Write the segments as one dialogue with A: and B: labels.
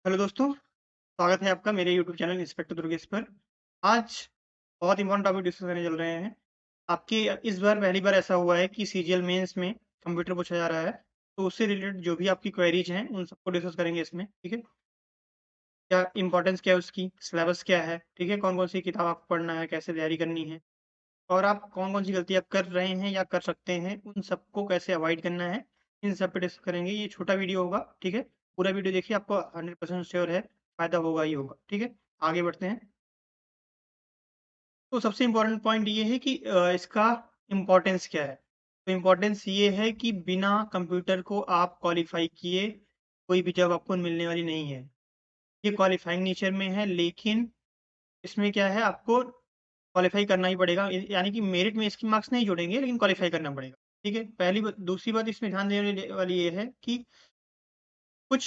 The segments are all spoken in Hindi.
A: हेलो दोस्तों, स्वागत है आपका मेरे यूट्यूब चैनल इंस्पेक्टर दुर्गेश पर। आज बहुत इम्पोर्टेंट टॉपिक डिस्कस करने चल रहे हैं। आपके इस बार पहली बार ऐसा हुआ है कि सीजीएल मेंस में कंप्यूटर पूछा जा रहा है, तो उससे रिलेटेड जो भी आपकी क्वेरीज हैं, उन सबको डिस्कस करेंगे इसमें, ठीक है? क्या इम्पोर्टेंस क्या है उसकी, सिलेबस क्या है, ठीक है? कौन-कौन सी किताब आपको पढ़ना है, कैसे तैयारी करनी है और आप कौन-कौन सी गलतियाँ कर रहे हैं या कर सकते हैं, उन सबको कैसे अवॉइड करना है, इन सब पे डिस्कस करेंगे। ये छोटा वीडियो होगा, ठीक है? पूरा वीडियो देखिए, आपको 100% श्योर है, फ़ायदा होगा ही होगा, ठीक है? आगे बढ़ते हैं। तो सबसे इम्पोर्टेंट पॉइंट ये है कि इसका इम्पोर्टेंस क्या है? तो इम्पोर्टेंस ये है कि बिना कंप्यूटर को आप क्वालीफ़ाई किए, कोई भी जॉब आपको मिलने वाली नहीं है। ये क्वालीफ़ाइंग नेचर में है, लेकिन इसमें क्या है, आपको क्वालीफ़ाई करना ही पड़ेगा। यानी कि मेरिट में इसके मार्क्स नहीं जुड़ेंगे, लेकिन क्वालीफ़ाई करना पड़ेगा, ठीक है? पहली बात। दूसरी बात इसमें ध्यान देने वाली ये है कि कुछ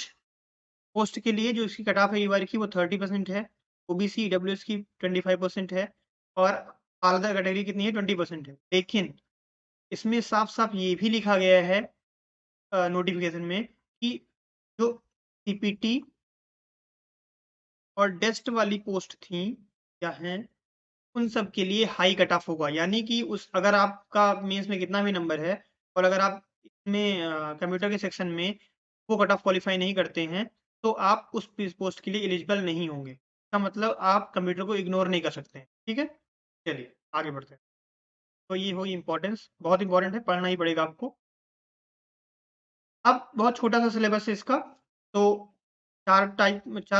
A: पोस्ट के लिए जो इसकी कट ऑफ है ई-वाई की, वो 30% है, ओबीसी, ईडब्ल्यूएस की 25% है और अदर कैटेगरी कितनी है, 20% है। लेकिन इसमें साफ-साफ ये भी लिखा गया है नोटिफ़िकेशन में कि जो सीपीटी और डेस्ट वाली पोस्ट थी या हैं, उन सब के लिए हाई कट ऑफ होगा। यानी कि उस अगर आपका मेंस में कितना भी नंबर है और अगर आप इसमें कंप्यूटर के सेक्शन में वो कट ऑफ क्वालीफाई नहीं करते हैं, तो आप उस पोस्ट के लिए एलिजिबल नहीं होंगे। इसका मतलब आप कंप्यूटर को इग्नोर नहीं कर सकते हैं, ठीक है? चलिए आगे बढ़ते हैं। तो ये हुई इम्पोर्टेंस, बहुत इम्पोर्टेंट है, पढ़ना ही पड़ेगा आपको। अब बहुत छोटा-सा सिलेबस है इसका, तो 4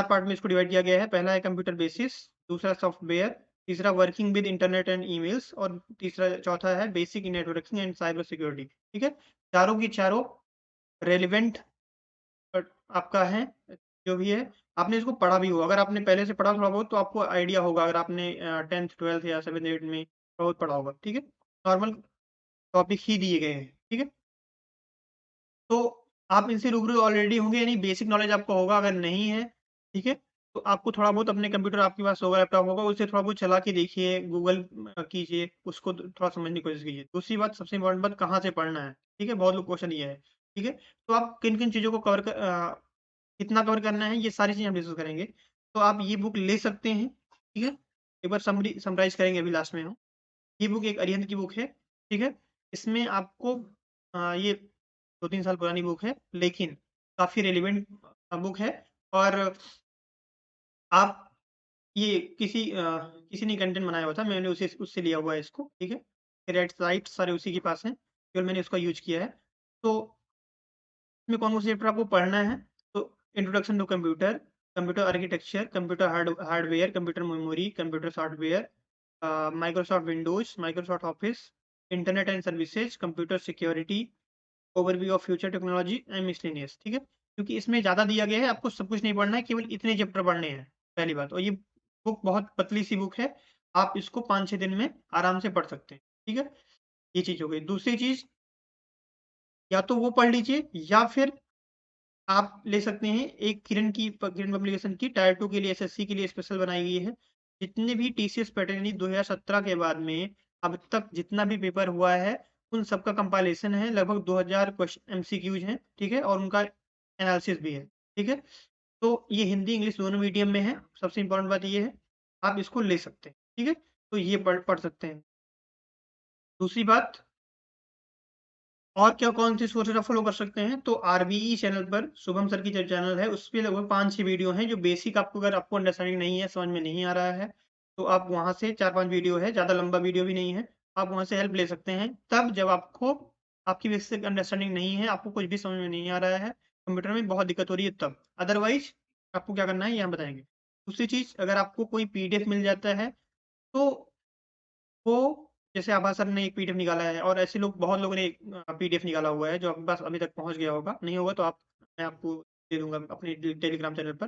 A: पार्ट में इसको डिवाइड किया गया है। पहला है कंप्यूटर बेसिस, दूसरा सॉफ्टवेयर, तीसरा working with internet and emails और चौथा है basic networking and cyber security, ठीक है? चारों की चारों रेलेवेंट आपका है, जो भी है, आपने इसको पढ़ा भी होगा। अगर आपने पहले से पढ़ा थोड़ा बहुत, तो आपको आइडिया होगा, अगर आपने 10th, 12th या 7th, 8th में थोड़ा बहुत पढ़ा होगा, ठीक है? नॉर्मल टॉपिक ही दिए गए हैं, ठीक है? तो आप इनसे रूबरू ऑलरेडी होंगे, यानी बेसिक नॉलेज आपको होगा। अगर नहीं है, ठीक है, तो आपको थोड़ा बहुत अपने कंप्यूटर आपके पास होगा, लैपटॉप होगा, उससे थोड़ा बहुत चला के देखिए, गूगल कीजिए, उसको थोड़ा समझने की कोशिश कीजिए। दूसरी बात, सबसे इम्पोर्टेंट बात, कहाँ से पढ़ना है, ठीक है? बहुत लोग क्वेश्चन ये है, ठीक है? तो आप किन-किन चीज़ों को कितना कवर करना है, ये सारी चीज़ें हम डिस्कस करेंगे। तो आप ये बुक ले सकते हैं, ठीक है? एक बार समराइज़ करेंगे अभी लास्ट में हम। ये बुक एक अरिहंत की बुक है, ठीक है? इसमें आपको ये 2-3 साल पुरानी बुक है, लेकिन काफ़ी रिलेवेंट बुक है और आप ये किसी ने कंटेंट बनाया हुआ था, मैंने उसे उससे लिया हुआ है इसको, ठीक है? राइट्स सारे उसी के पास हैं, केवल मैंने उसका यूज़ किया है। तो इसमें कौन-कौन से चैप्टर आपको पढ़ना है, तो introduction to computer, computer architecture, computer hardware, computer memory, computer software, Microsoft Windows, Microsoft Office, internet and services, computer security, overview of future technology and miscellaneous, ठीक है? क्योंकि इसमें ज़्यादा दिया गया है, आपको सब कुछ नहीं पढ़ना है, केवल इतने चैप्टर पढ़ने हैं, पहली बात। और ये बुक बहुत पतली सी बुक है, आप इसको 5-6 दिन में आराम से पढ़ सकते हैं, ठीक है? ये चीज़ हो गई। दूसरी चीज़, या तो वो पढ़ लीजिए या फिर आप ले सकते हैं एक किरण पब्लिकेशन की टायर 2 के लिए, एसएससी के लिए स्पेशल बनाई गई है। जितने भी टीसीएस पैटर्न 2017 के बाद में अब तक जितना भी पेपर हुआ है, उन सबका कंपाइलेशन है, लगभग 2000 क्वेश्चन एमसीक्यूज़ हैं, ठीक है? और उनका एनालिसिस भी है, ठीक है? तो ये हिंदी, इंग्लिश दोनों मीडियम में है, सबसे इम्पोर्टेंट बात ये है, आप इसको ले सकते हैं, ठीक है? तो ये पढ़ पढ़ सकते हैं। दूसरी बात, और क्या कौन-सी सोर्सेज़ आप फ़ॉलो कर सकते हैं, तो आरबीई चैनल पर शुभम सर की जो चैनल है, उसपे लगभग 5-6 वीडियो हैं, जो बेसिक आपको, अगर आपको अंडरस्टैंडिंग नहीं है, समझ में नहीं आ रहा है, तो आप वहाँ से 4-5 वीडियो है, ज़्यादा लंबा वीडियो भी नहीं है, आप वहाँ से हेल्प ले सकते हैं। तब जब आपको आपकी बेसिक अंडरस्टैंडिंग नहीं है, आपको कुछ भी समझ में नहीं आ रहा है, कंप्यूटर में बहुत दिक्कत हो रही है तब। अदरवाइज़ आपको क्या करना है, ये हम बताएँगे। दूसरी चीज़, अगर आपको कोई पीडीएफ मिल जाता है, तो वो, जैसे आभा सर ने एक पीडीएफ निकाला है और ऐसे लोग, बहुत लोगों ने पीडीएफ निकाला हुआ है, जो आपके पास अभी तक पहुँच गया होगा। नहीं होगा तो मैं आपको दे दूँगा अपने टेलीग्राम चैनल पर।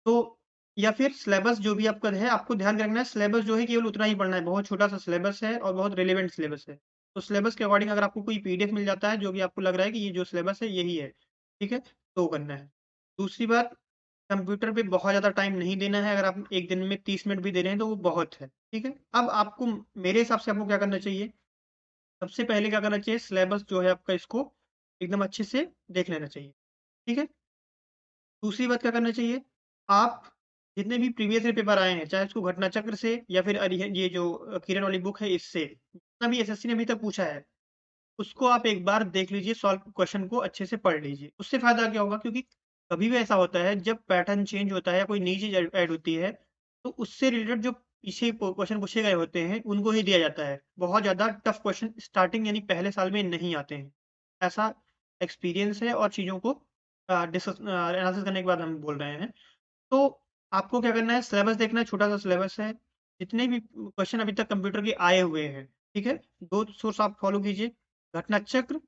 A: तो या फिर सिलेबस जो भी आपका है, आपको ध्यान रखना है, सिलेबस जो है केवल उतना ही पढ़ना है। बहुत छोटा-सा सिलेबस है और बहुत रिलेवेंट सिलेबस है। तो सिलेबस के अकॉर्डिंग अगर आपको कोई पीडीएफ मिल जाता है, जो भी आपको लग रहा है कि ये जो सिलेबस है यही है, ठीक है? तो वो करना है। दूसरी बात, कंप्यूटर पे बहुत ज़्यादा टाइम नहीं देना है। अगर आप 1 दिन में 30 मिनट भी दे रहे हैं, तो वो बहुत है, ठीक है? अब आपको, मेरे हिसाब से आपको क्या करना चाहिए, सबसे पहले क्या करना चाहिए, सिलेबस जो है आपका, इसको एकदम अच्छे से देख लेना चाहिए, ठीक है? दूसरी बात क्या करना चाहिए, आप जितने भी प्रीवियस ईयर पेपर आए हैं, चाहे उसको घटना चक्र से या फिर ये जो किरण वाली बुक है इससे, जितना भी एसएससी ने अभी तक पूछा है, उसको आप एक बार देख लीजिए, सॉल्व क्वेश्चन को अच्छे से पढ़ लीजिए। उससे फ़ायदा क्या होगा, क्योंकि कभी भी ऐसा होता है जब पैटर्न चेंज होता है या कोई नई चीज़ ऐड होती है, तो उससे रिलेटेड जो पीछे क्वेश्चन पूछे गए होते हैं, उनको ही दिया जाता है। बहुत ज़्यादा टफ क्वेश्चन स्टार्टिंग यानी पहले साल में नहीं आते हैं। ऐसा एक्सपीरियंस है और चीज़ों को एनालिसिस करने के बाद हम बोल रहे हैं। तो आपको क्या करना है, सिलेबस देखना है, छोटा-सा सिलेबस है। जितने भी क्वेश्चन अभी तक कंप्यूटर के आए हुए हैं, ठीक है? 2 सोर्स आप फॉलो कीजिए, घटना चक्र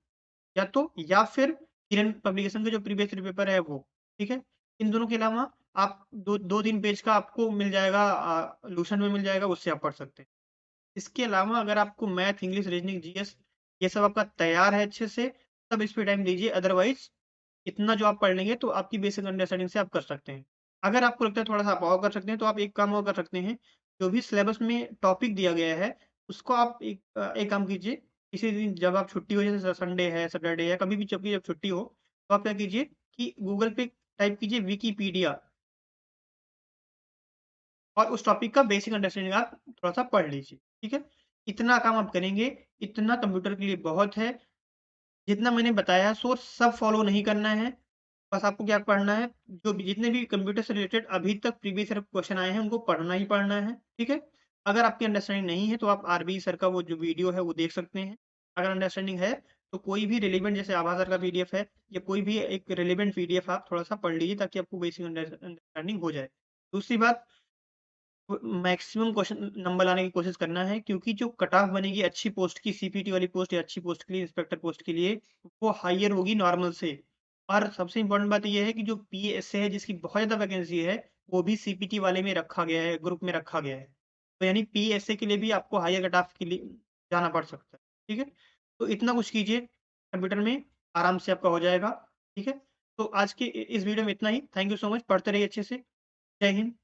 A: या फिर किरण पब्लिकेशन के जो प्रीवियस ईयर पेपर है वो, ठीक है? इन दोनों के अलावा आप 2-3 पेज का आपको मिल जाएगा, नोशन में मिल जाएगा, उससे आप पढ़ सकते हैं। इसके अलावा अगर आपको मैथ, इंग्लिश, रीजनिंग, जीएस ये सब आपका तैयार है अच्छे से, तब इस पे टाइम दीजिए, अदरवाइज़ इतना जो आप पढ़ लेंगे तो आपकी बेसिक अंडरस्टैंडिंग से आप कर सकते हैं। अगर आपको लगता है थोड़ा-सा आप और कर सकते हैं, तो आप एक काम और कर सकते हैं, जो भी सिलेबस में टॉपिक दिया गया है, उसको आप एक काम कीजिए, किसी दिन जब आप छुट्टी हो, जैसे संडे है, सैटरडे है, कभी भी जब भी जब छुट्टी हो, तो आप क्या कीजिए कि गूगल पे टाइप कीजिए विकिपीडिया और उस टॉपिक का बेसिक अंडरस्टैंडिंग आप थोड़ा-सा पढ़ लीजिए, ठीक है? इतना काम आप करेंगे, इतना कंप्यूटर के लिए बहुत है। जितना मैंने बताया सोर्स सब फॉलो नहीं करना है। बस आपको क्या पढ़ना है, जो भी जितने भी कंप्यूटर से रिलेटेड अभी तक प्रीवियस ईयर क्वेश्चन आए हैं, उनको पढ़ना ही पढ़ना है, ठीक है? अगर आपकी अंडरस्टैंडिंग नहीं है, तो आप आरबी सर का वो जो वीडियो है, वो देख सकते हैं। अगर अंडरस्टैंडिंग है, तो कोई भी रिलेवेंट जैसे आभा सर का पीडीएफ है या कोई भी एक रिलेवेंट पीडीएफ आप थोड़ा-सा पढ़ लीजिए ताकि आपको बेसिक अंडरस्टैंडिंग हो जाए। दूसरी बात, मैक्सिमम क्वेश्चन नंबर लाने की कोशिश करना है, क्योंकि जो कट ऑफ बनेगी अच्छी पोस्ट की, सीपीटी वाली पोस्ट या अच्छी पोस्ट के लिए, इंस्पेक्टर पोस्ट के लिए, वो हायर होगी नॉर्मल से। और सबसे इम्पोर्टेंट बात ये है कि जो पीएसए है जिसकी बहुत ज़्यादा वैकेंसी है, वो भी सीपीटी वाले में रखा गया है, ग्रुप में रखा गया है। तो यानी पीएसए के लिए भी आपको हायर कट ऑफ के लिए जाना पड़ सकता है, ठीक है? तो इतना कुछ कीजिए, कंप्यूटर में आराम से आपका हो जाएगा, ठीक है? तो आज के इस वीडियो में इतना ही। थैंक यू सो मच, पढ़ते रहिए अच्छे से। जय हिंद।